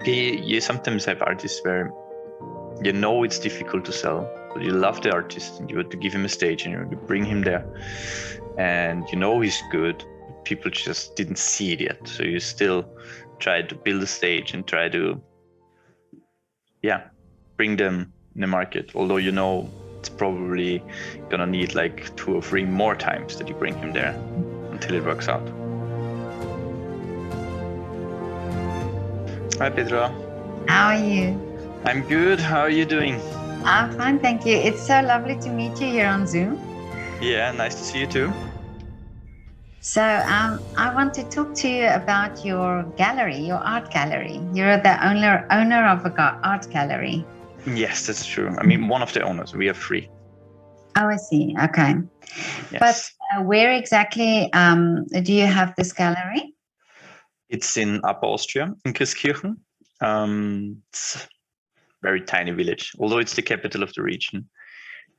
You sometimes have artists where you know it's difficult to sell, but you love the artist and you want to give him a stage and you bring him there, and you know he's good. People just didn't see it yet, so you still try to build a stage and try to, bring them in the market. Although you know it's probably gonna need like 2 or 3 more times that you bring him there until it works out. Hi, Petra. How are you? I'm good. How are you doing? I'm fine, thank you. It's so lovely to meet you here on Zoom. Yeah, nice to see you too. So I want to talk to you about your gallery, your art gallery. You're the owner of an art gallery. Yes, that's true. I mean, one of the owners. We have 3. Oh, I see. Okay. Yes. But where exactly do you have this gallery? It's in Upper Austria, in Grieskirchen. It's a very tiny village, although it's the capital of the region.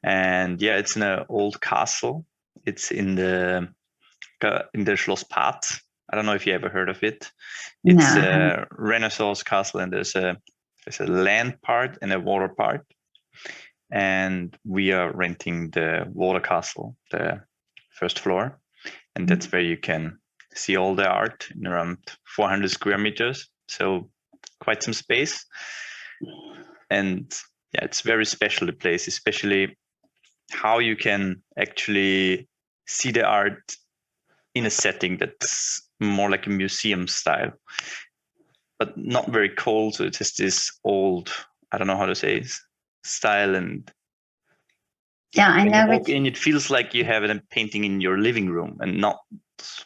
And yeah, it's in an old castle. It's in the Schloss Parz. I don't know if you ever heard of it. It's a Renaissance castle, and there's a land part and a water part. And we are renting the water castle, the first floor, and that's where you can see all the art in around 400 square meters. So quite some space. And yeah, it's very special, the place, especially how you can actually see the art in a setting that's more like a museum style, but not very cold. So it has this old, I don't know how to say, style. And yeah, I know. You walk in, it feels like you have a painting in your living room, and not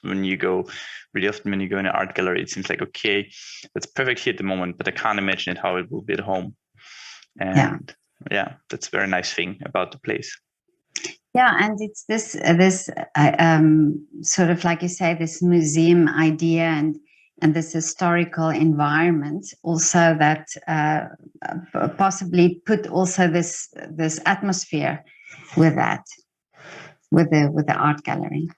when you go, really often when you go in an art gallery, it seems like, okay, that's perfect here at the moment, but I can't imagine how it will be at home. And yeah, that's a very nice thing about the place. Yeah, and it's this sort of, like you say, this museum idea and this historical environment also that possibly put also this atmosphere with that, with the art gallery.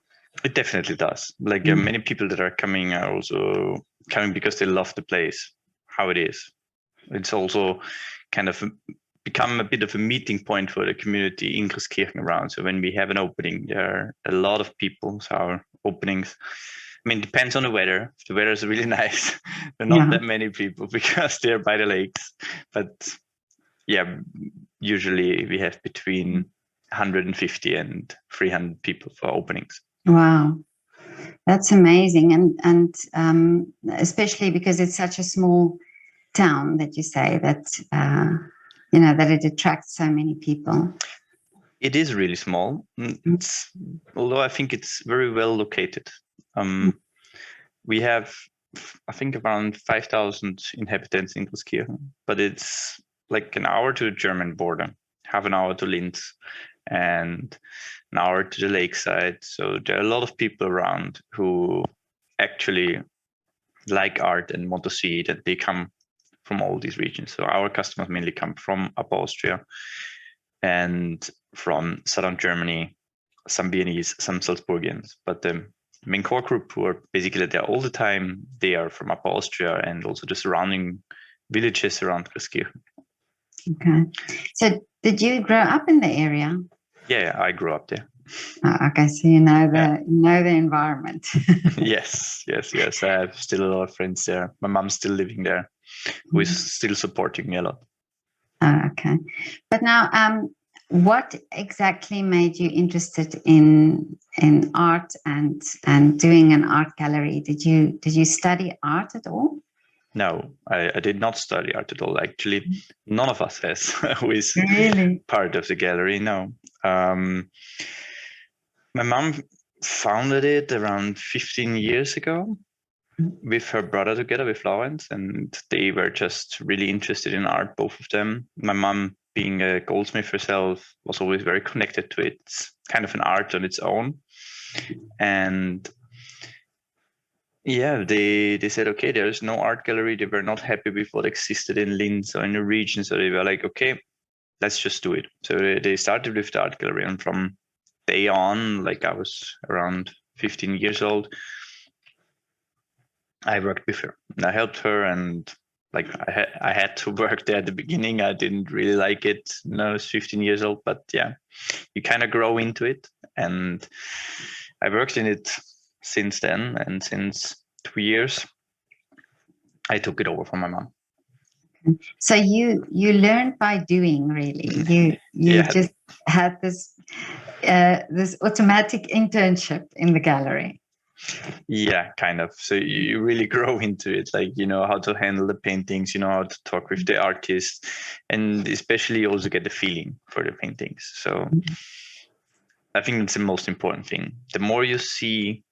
It definitely does. Like many people that are coming are also coming because they love the place, how it is. It's also kind of become a bit of a meeting point for the community in Grieskirchen around. So when we have an opening, there are a lot of people. So our openings, I mean, it depends on the weather. If the weather is really nice, there are not that many people because they're by the lakes. But yeah, usually we have between 150 and 300 people for openings. Wow, that's amazing. And especially because it's such a small town that you say that, that it attracts so many people. It is really small. Although I think it's very well located. We have, I think, around 5,000 inhabitants in Grieskirchen, but it's like an hour to the German border, half an hour to Linz, and an hour to the lakeside. So there are a lot of people around who actually like art and want to see it, and they come from all these regions. So our customers mainly come from Upper Austria and from southern Germany, some Viennese, some Salzburgians. But the main core group who are basically there all the time, they are from Upper Austria and also the surrounding villages around Grieskirchen. Okay. So did you grow up in the area? Yeah, I grew up there. Oh, okay, so you know the environment. Yes. I have still a lot of friends there. My mom's still living there, who is still supporting me a lot. Oh, okay. But now, what exactly made you interested in art and doing an art gallery? Did you study art at all? No, I did not study art at all. Actually, none of us has, who is part of the gallery. No. My mom founded it around 15 years ago with her brother together, with Laurenz, and they were just really interested in art, both of them. My mom, being a goldsmith herself, was always very connected to it. It's kind of an art on its own. And yeah, they said, okay, there's no art gallery. They were not happy with what existed in Linz or in the region. So they were like, okay, let's just do it. So they started with the art gallery, and from day on, like I was around 15 years old, I worked with her and I helped her, and like I had to work there at the beginning. I didn't really like it. I was 15 years old, but yeah, you kind of grow into it. And I worked in it since then, and since 2 years, I took it over from my mom. So you learned by doing, really. You Yeah. just had this automatic internship in the gallery. Yeah, kind of. So you really grow into it, like you know how to handle the paintings, you know how to talk with the artist, and especially you also get the feeling for the paintings. So I think it's the most important thing. The more you see,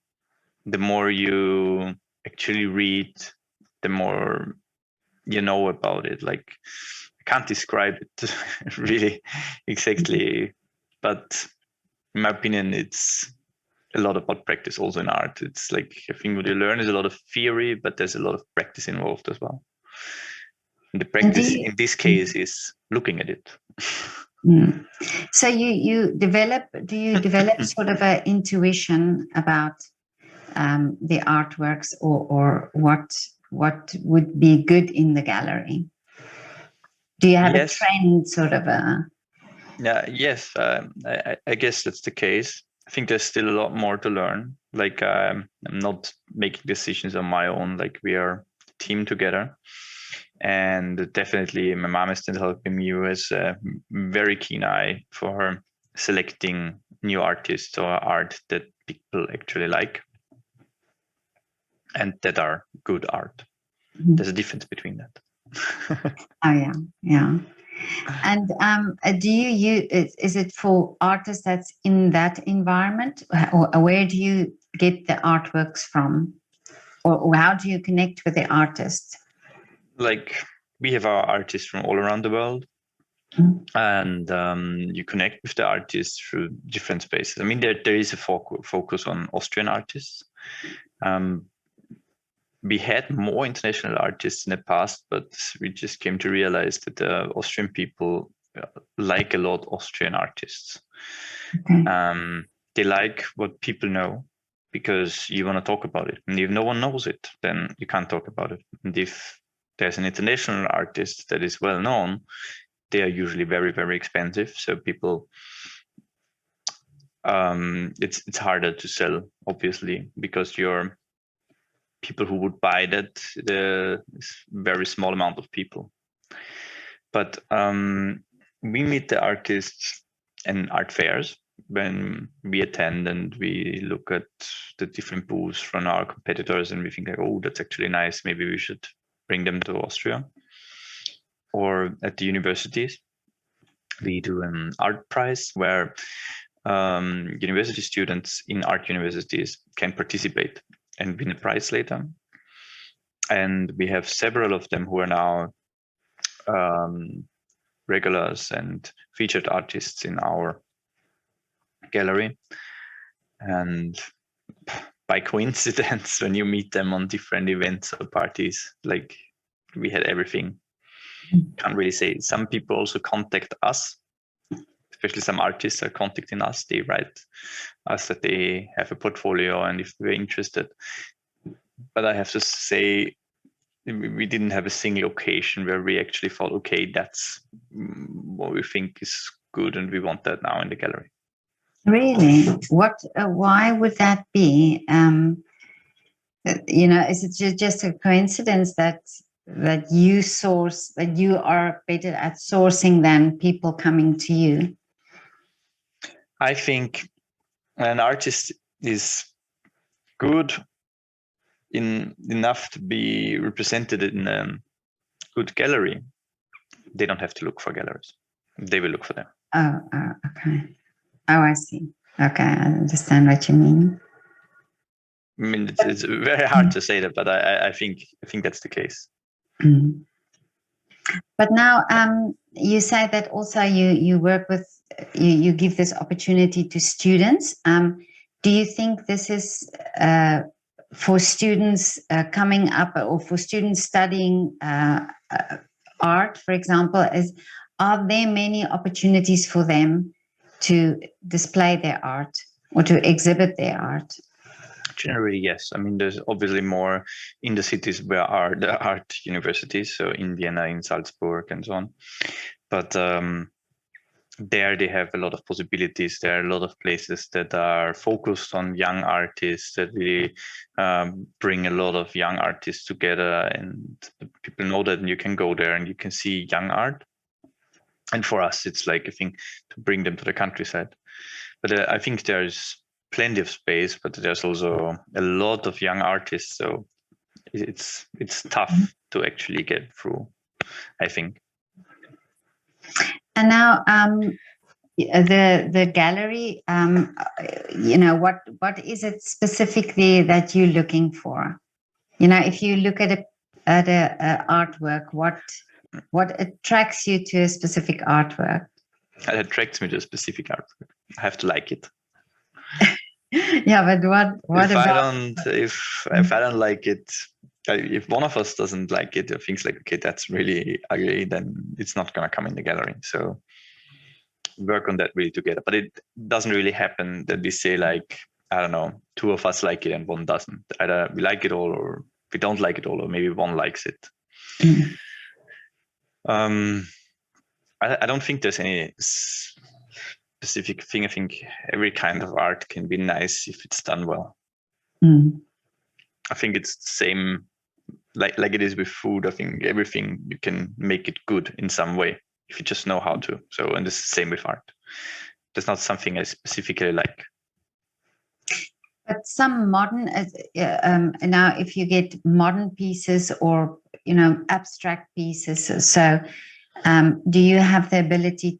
the more you actually read, the more you know about it. Like I can't describe it really exactly, but in my opinion, it's a lot about practice also in art. It's like I think what you learn is a lot of theory, but there's a lot of practice involved as well. And the practice in this case is looking at it. So do you develop sort of an intuition about the artworks or what would be good in the gallery? Do you have a trained sort of a? Yeah, yes, I guess that's the case. I think there's still a lot more to learn. Like I'm not making decisions on my own. Like we are a team together, and definitely my mom is still helping me, who has a very keen eye for her selecting new artists or art that people actually like and that are good art. Mm-hmm. There's a difference between that. Oh yeah. And do you use, is it for artists that's in that environment, or where do you get the artworks from, or how do you connect with the artist? Like we have our artists from all around the world, and you connect with the artists through different spaces. I mean, there is a focus on Austrian artists. We had more international artists in the past, but we just came to realize that the Austrian people like a lot Austrian artists. Okay. They like what people know because you want to talk about it. And if no one knows it, then you can't talk about it. And if there's an international artist that is well known, they are usually very, very expensive. So people, it's harder to sell, obviously, because you're people who would buy that, the very small amount of people. But we meet the artists in art fairs when we attend, and we look at the different booths from our competitors, and we think like, oh, that's actually nice. Maybe we should bring them to Austria. Or at the universities, we do an art prize where university students in art universities can participate and win a prize later. And we have several of them who are now regulars and featured artists in our gallery. And by coincidence, when you meet them on different events or parties, like we had everything. Can't really say. Some people also contact us, especially some artists are contacting us. They write us that they have a portfolio and if we're interested. But I have to say, we didn't have a single occasion where we actually thought, okay, that's what we think is good and we want that now in the gallery. Really? Why would that be? Is it just a coincidence that you are better at sourcing than people coming to you? I think an artist is good enough to be represented in a good gallery. They don't have to look for galleries. They will look for them. Oh, okay. Oh, I see. Okay, I understand what you mean. I mean, it's very hard to say that, but I think that's the case. Mm. But now, you say that also you work with, you give this opportunity to students. Do you think this is for students coming up, or for students studying art, for example? Are there many opportunities for them to display their art or to exhibit their art? Generally, yes. I mean, there's obviously more in the cities where are the art universities, so in Vienna, in Salzburg, and so on. But there they have a lot of possibilities. There are a lot of places that are focused on young artists that really bring a lot of young artists together, and people know that you can go there and you can see young art. And for us, it's like a thing to bring them to the countryside. But I think there's plenty of space, but there's also a lot of young artists, so it's tough to actually get through, I think. And now, the gallery, what is it specifically that you're looking for? If you look at a artwork, what attracts you to a specific artwork? It attracts me to a specific artwork. I have to like it. Yeah, but what if about? if I don't like it, if one of us doesn't like it or thinks like, okay, that's really ugly, then it's not gonna come in the gallery. So work on that really together. But it doesn't really happen that we say like, I don't know, two of us like it and one doesn't. Either we like it all or we don't like it all, or maybe one likes it. I don't think there's any specific thing. I think every kind of art can be nice if it's done well. I think it's the same like it is with food. I think everything you can make it good in some way if you just know how to. So, and it's the same with art. There's not something I specifically like. But some modern, now if you get modern pieces or abstract pieces, so do you have the ability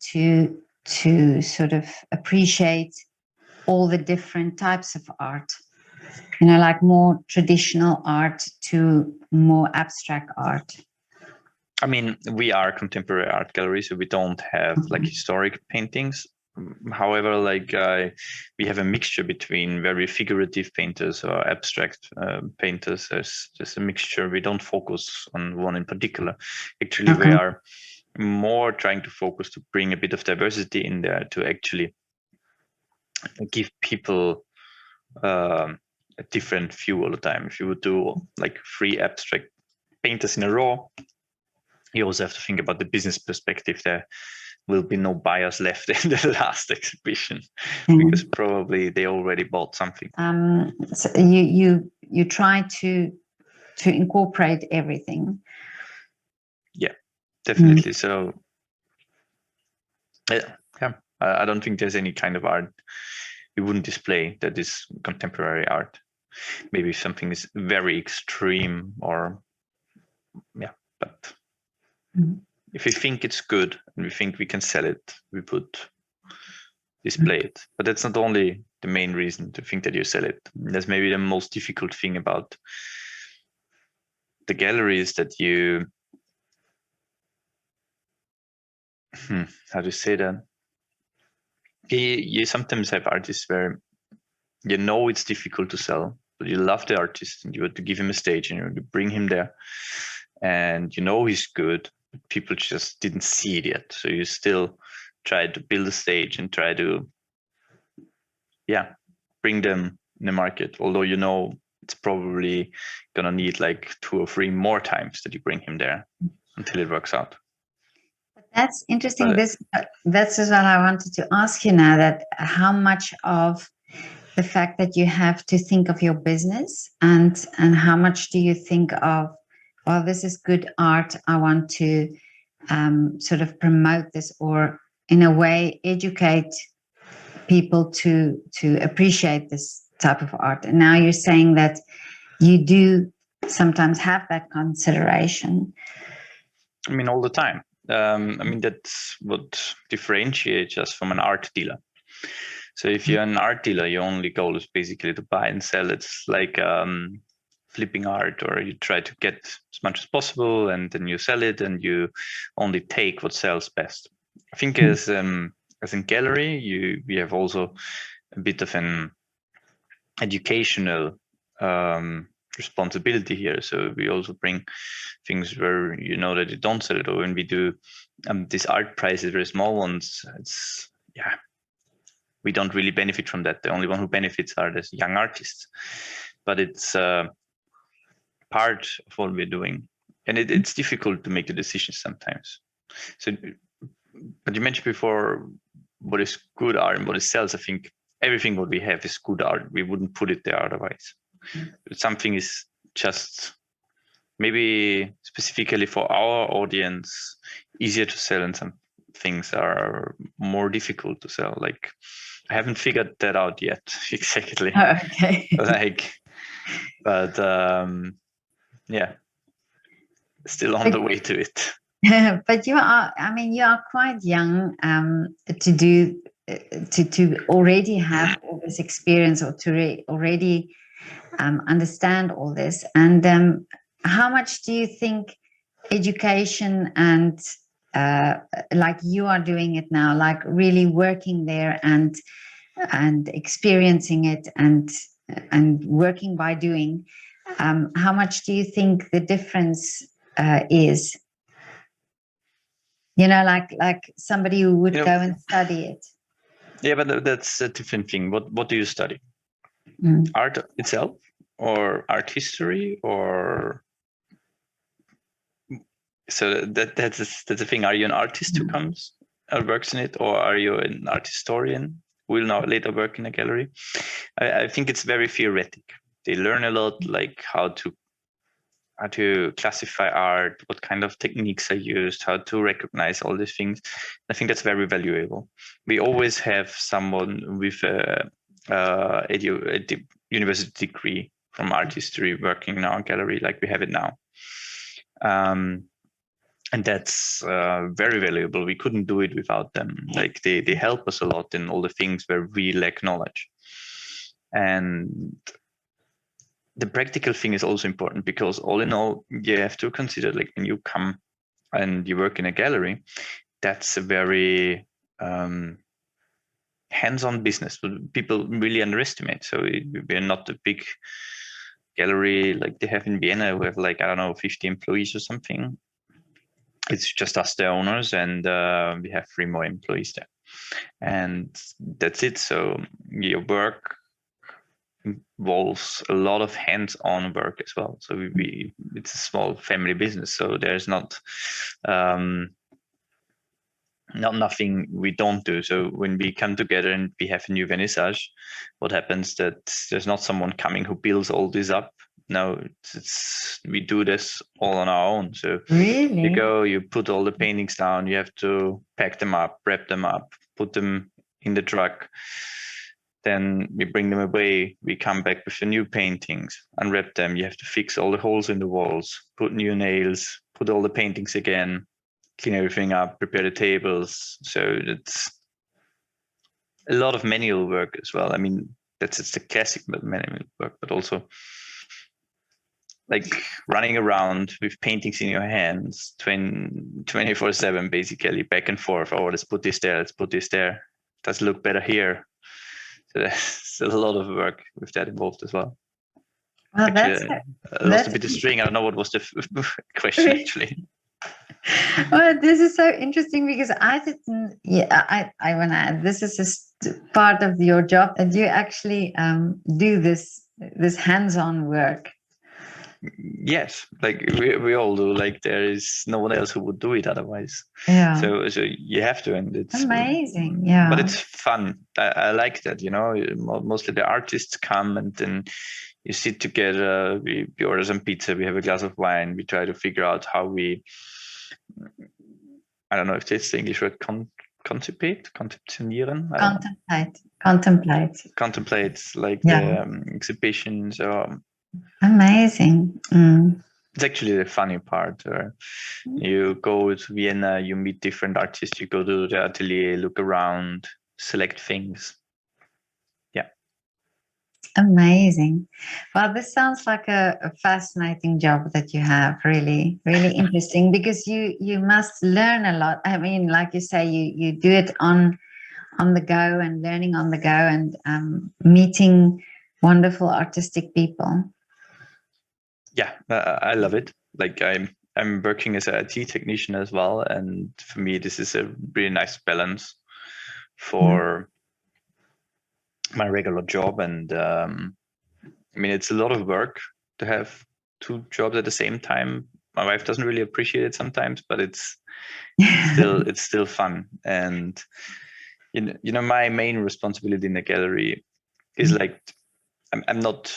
to sort of appreciate all the different types of art? Like more traditional art to more abstract art. I mean, we are contemporary art gallery, so we don't have like historic paintings. However, like we have a mixture between very figurative painters or abstract painters. There's a mixture. We don't focus on one in particular. Actually, we are more trying to focus to bring a bit of diversity in there to actually give people a different view all the time. If you would do like 3 abstract painters in a row, you also have to think about the business perspective. There will be no buyers left in the last exhibition because probably they already bought something. So you try to incorporate everything. Yeah, definitely. So yeah, I don't think there's any kind of art we wouldn't display that is contemporary art. Maybe something is very extreme or but if we think it's good and we think we can sell it, we would display it. But that's not only the main reason to think that you sell it. That's maybe the most difficult thing about the gallery is that you, how do you say that? You sometimes have artists where it's difficult to sell, but you love the artist and you want to give him a stage and you bring him there and he's good, but people just didn't see it yet. So you still try to build a stage and try to bring them in the market, although it's probably gonna need like 2 or 3 more times that you bring him there until it works out. That's interesting. That's what I wanted to ask you now, that how much of the fact that you have to think of your business and how much do you think of, well, this is good art, I want to sort of promote this, or in a way educate people to appreciate this type of art. And now you're saying that you do sometimes have that consideration. I mean, all the time. I mean, that's what differentiates us from an art dealer. So if you're an art dealer, your only goal is basically to buy and sell. It's like flipping art, or you try to get as much as possible and then you sell it and you only take what sells best. I think as a gallery, we have also a bit of an educational responsibility here. So we also bring things where that you don't sell it, or when we do these art prizes, very small ones, it's we don't really benefit from that. The only one who benefits are the young artists, but it's part of what we're doing, and it's difficult to make the decisions sometimes. So, but you mentioned before what is good art and what it sells. I think everything what we have is good art. We wouldn't put it there otherwise. Something is just maybe specifically for our audience easier to sell, and some things are more difficult to sell. Like, I haven't figured that out yet exactly. Oh, okay. But yeah, still on the way to it. But you are quite young to already have all this experience, or to already understand all this. And how much do you think education and like you are doing it now, like really working there and experiencing it and working by doing, how much do you think the difference is? Like somebody who would go and study it. Yeah, but that's a different thing. What do you study? Art itself, or art history, or so that's the thing. Are you an artist who comes and works in it, or are you an art historian who will now later work in a gallery? I think it's very theoretic. They learn a lot, like how to classify art, what kind of techniques are used, how to recognize all these things. I think that's very valuable. We always have someone with a university degree from art history working in our gallery, like we have it now. And that's very valuable. We couldn't do it without them. Like they help us a lot in all the things where we lack knowledge. And the practical thing is also important, because all in all, you have to consider, like, when you come and you work in a gallery, that's a very hands-on business. People really underestimate. So we're not a big gallery like they have in Vienna. We have, like, I don't know, 50 employees or something. It's just us, the owners, and we have 3 more employees there. And that's it. So your work involves a lot of hands-on work as well. So it's a small family business. So there's not nothing we don't do. So when we come together and we have a new vernissage, what happens that there's not someone coming who builds all this up. No, we do this all on our own. So really, you put all the paintings down, you have to pack them up, wrap them up, put them in the truck. Then we bring them away. We come back with the new paintings, unwrap them. You have to fix all the holes in the walls, put new nails, put all the paintings again, clean everything up, prepare the tables. So it's a lot of manual work as well. I mean, it's the classic manual work, but also like running around with paintings in your hands 24/7, basically, back and forth. Oh, let's put this there, let's put this there. Does it look better here? So there's a lot of work with that involved as well. Well, actually, I lost a bit of string. I don't know what was the question actually. Well, this is so interesting, because I didn't. Yeah, I want to add. This is just part of your job, and you actually do this hands-on work. Yes, like we all do. Like there is no one else who would do it otherwise. Yeah. So you have to, and it's amazing. Yeah. But it's fun. I like that. Mostly the artists come, and then you sit together. We order some pizza. We have a glass of wine. We try to figure out how we. I don't know if that's the English word. Konzeptionieren. Contemplate, like the exhibitions or. Amazing. It's actually the funny part. You go to Vienna, you meet different artists, you go to the atelier, look around, select things. Yeah. Amazing. Well, this sounds like a fascinating job that you have. Really, really interesting, because you must learn a lot. I mean, like you say, you do it on the go and learning on the go, and meeting wonderful artistic people. Yeah, I love it. Like I'm working as an IT technician as well, and for me this is a really nice balance for my regular job, and I mean, it's a lot of work to have 2 jobs at the same time. My wife doesn't really appreciate it sometimes, but it's still fun. And you know, my main responsibility in the gallery is like, I'm not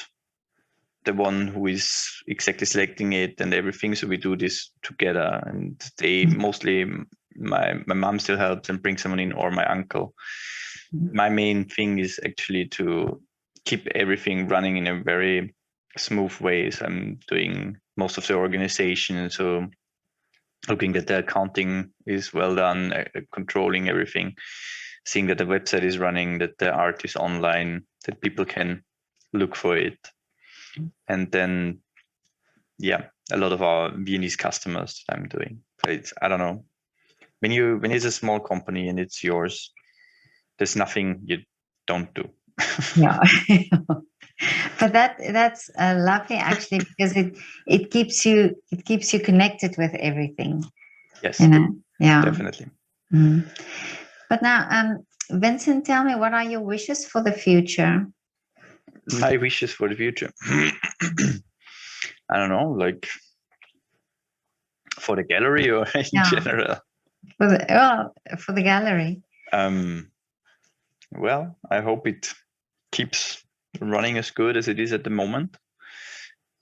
the one who is exactly selecting it and everything, so we do this together. And they mostly, my mom still helps and brings someone in, or my uncle. My main thing is actually to keep everything running in a very smooth way. So I'm doing most of the organization, so looking that the accounting is well done, controlling everything, seeing that the website is running, that the art is online, that people can look for it. And then, yeah, a lot of our Viennese customers that I'm doing. But I don't know, when it's a small company and it's yours, there's nothing you don't do. Yeah. But that's lovely, actually, because it keeps you connected with everything. Yes. You know? Yeah. Definitely. Mm. But now, Vincent, tell me, what are your wishes for the future? My wishes for the future. I don't know, like for the gallery or in general. For the gallery. Well, I hope it keeps running as good as it is at the moment,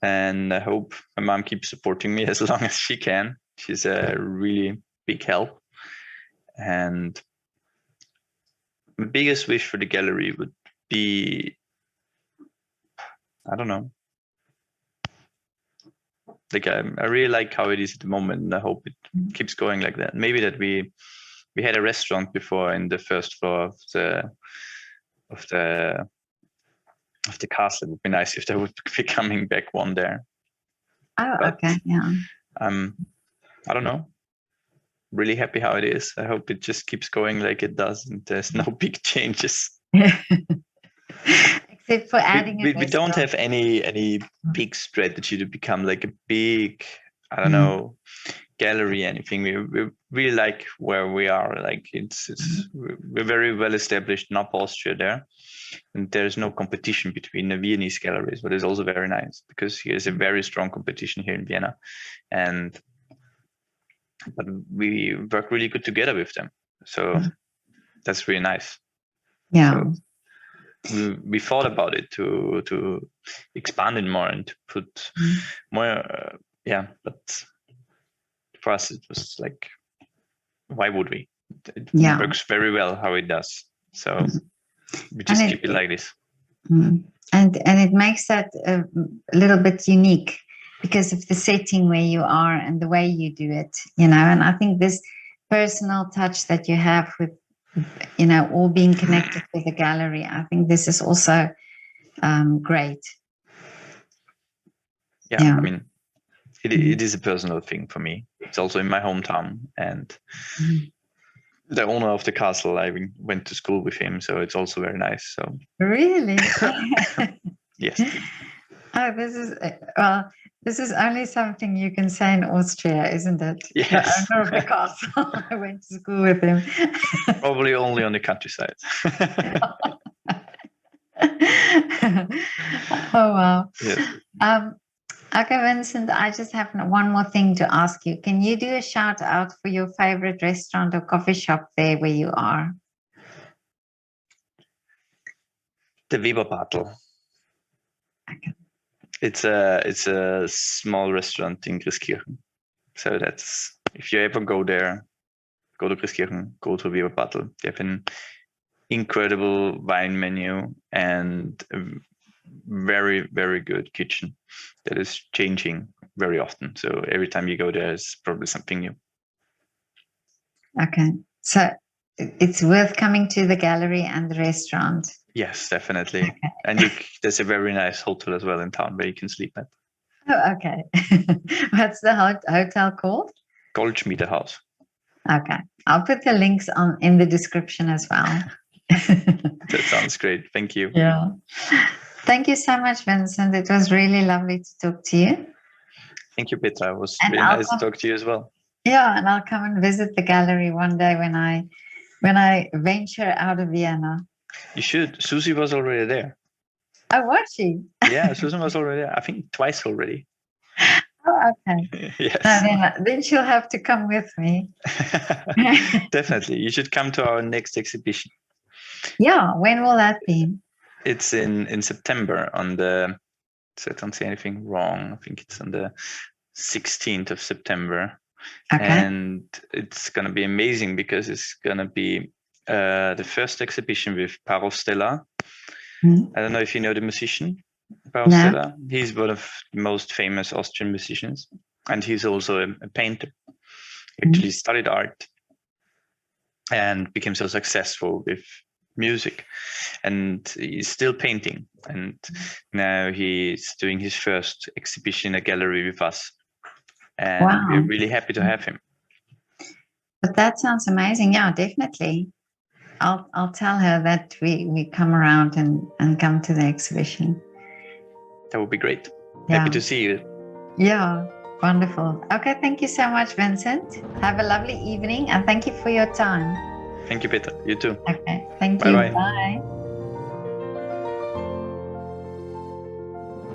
and I hope my mom keeps supporting me as long as she can. She's a really big help. And my biggest wish for the gallery would be, I don't know, like I really like how it is at the moment, and I hope it keeps going like that. Maybe that we had a restaurant before in the first floor of the castle. It would be nice if there would be coming back one there. Oh, But, okay, yeah. I don't know. Really happy how it is. I hope it just keeps going like it does, and there's no big changes. Except for adding we don't have any big strategy to become like a big, I don't know, gallery, anything. We really like where we are. Like we're very well established in Upper Austria there, and there's no competition between the Viennese galleries, but it's also very nice because there's a very strong competition here in Vienna, but we work really good together with them, so that's really nice. Yeah. So we thought about it to expand it more and to put more, but for us it was like, why would we? It works very well how it does, so we just keep it like this. And it makes that a little bit unique because of the setting where you are and the way you do it, you know. And I think this personal touch that you have with, you know, all being connected with the gallery, I think this is also great. Yeah, I mean, it is a personal thing for me. It's also in my hometown, and the owner of the castle, I went to school with him, so it's also very nice. So really, yes. Oh, this is only something you can say in Austria, isn't it? Yes. The owner of the castle. I went to school with him. Probably only on the countryside. Oh wow. Yes. Okay, Vincent, I just have one more thing to ask you. Can you do a shout out for your favorite restaurant or coffee shop there where you are? The Viva Battle. Okay. It's a small restaurant in Grieskirchen. So that's, if you ever go there, go to Grieskirchen, go to Viva Battle. They have an incredible wine menu and a very, very good kitchen that is changing very often. So every time you go there, it's probably something new. Okay. So it's worth coming to the gallery and the restaurant. Yes, definitely. Okay. And there's a very nice hotel as well in town where you can sleep at. Oh, okay. What's the hotel called? Goldsmith House. Okay. I'll put the links in the description as well. That sounds great. Thank you. Yeah. Thank you so much, Vincent. It was really lovely to talk to you. Thank you, Petra. It was really nice to talk to you as well. Yeah, and I'll come and visit the gallery one day when I venture out of Vienna. You should. Susie was already there. Oh, was she? Yeah, Susan was already there. I think twice already. Oh, okay. Yes. Then she'll have to come with me. Definitely. You should come to our next exhibition. Yeah, when will that be? It's in September on the, so I don't say anything wrong. I think it's on the 16th of September. Okay. And it's going to be amazing because it's going to be the first exhibition with Stella. I don't know if you know the musician, Stella. He's one of the most famous Austrian musicians, and he's also a painter. He actually studied art and became so successful with music, and he's still painting. And now he's doing his first exhibition in a gallery with us, and we're really happy to have him. But that sounds amazing. Yeah, definitely. I'll tell her that we come around and come to the exhibition. That would be great. Yeah. Happy to see you. Yeah, wonderful. Okay, thank you so much, Vincent. Have a lovely evening and thank you for your time. Thank you, Peter. You too. Okay, thank you. Bye-bye. Bye.